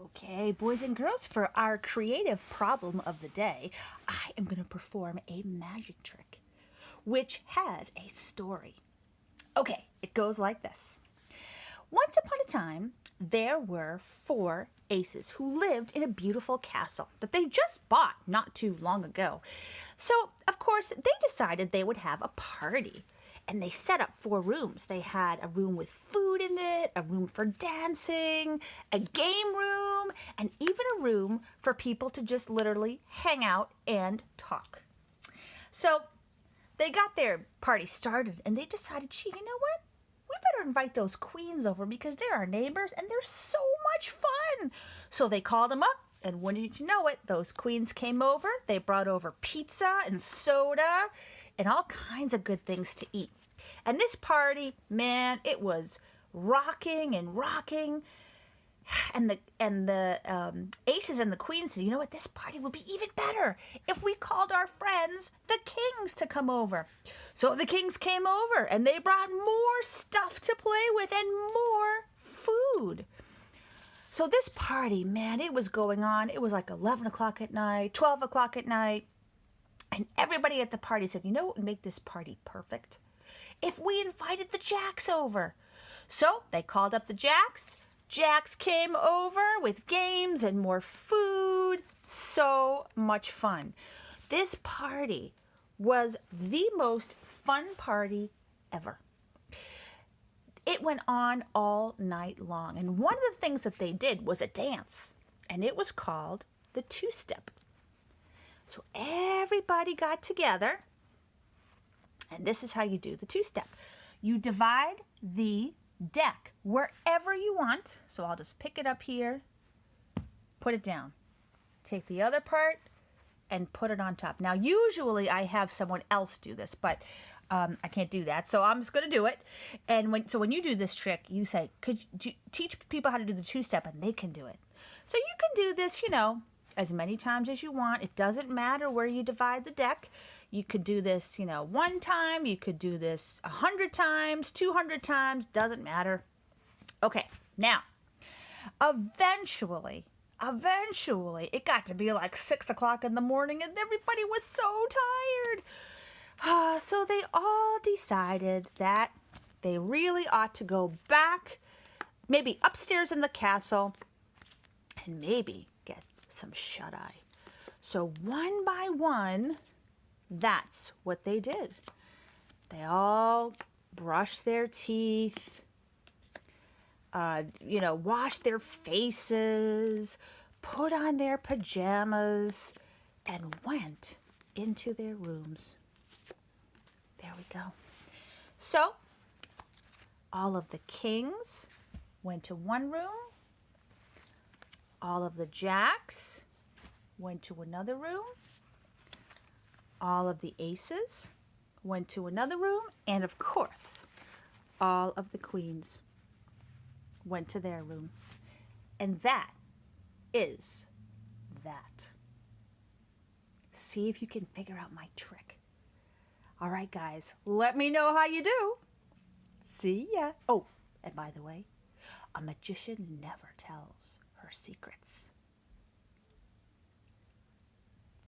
Okay, boys and girls, for our creative problem of the day, I am going to perform a magic trick, which has a story. Okay, it goes like this. Once upon a time, there were 4 aces who lived in a beautiful castle that they just bought not too long ago. So, of course, they decided they would have a party. And they set up 4 rooms. They had a room with food in it, a room for dancing, a game room, and even a room for people to just literally hang out and talk. So they got their party started and they decided, gee, you know what? We better invite those queens over because they're our neighbors and they're so much fun. So they called them up, and wouldn't you know it, those queens came over. They brought over pizza and soda and all kinds of good things to eat. And this party, man, it was rocking and rocking. And the aces and the queens said, you know what, this party would be even better if we called our friends, the kings, to come over. So the kings came over and they brought more stuff to play with and more food. So this party, man, it was going on. It was like 11 o'clock at night, 12 o'clock at night. And everybody at the party said, you know what would make this party perfect? If we invited the Jacks over. So they called up the Jacks. Jacks came over with games and more food. So much fun. This party was the most fun party ever. It went on all night long. And one of the things that they did was a dance. And it was called the two-step. So everybody got together, and this is how you do the two-step. You divide the deck wherever you want. So I'll just pick it up here, put it down. Take the other part and put it on top. Now, usually I have someone else do this, but I can't do that. So I'm just going to do it. And when you do this trick, you say, could you teach people how to do the two-step, and they can do it. So you can do this, as many times as you want. It doesn't matter where you divide the deck. You could do this, 1 time. You could do this 100 times, 200 times. Doesn't matter. Okay, now, eventually, it got to be like 6 o'clock in the morning, and everybody was so tired. So they all decided that they really ought to go back, maybe upstairs in the castle, and maybe get some shut-eye. So one by one, that's what they did. They all brushed their teeth, washed their faces, put on their pajamas, and went into their rooms. There we go. So all of the kings went to one room. All of the Jacks went to another room. All of the aces went to another room. And of course, all of the queens went to their room. And that is that. See if you can figure out my trick. All right, guys, let me know how you do. See ya. Oh, and by the way, a magician never tells her secrets.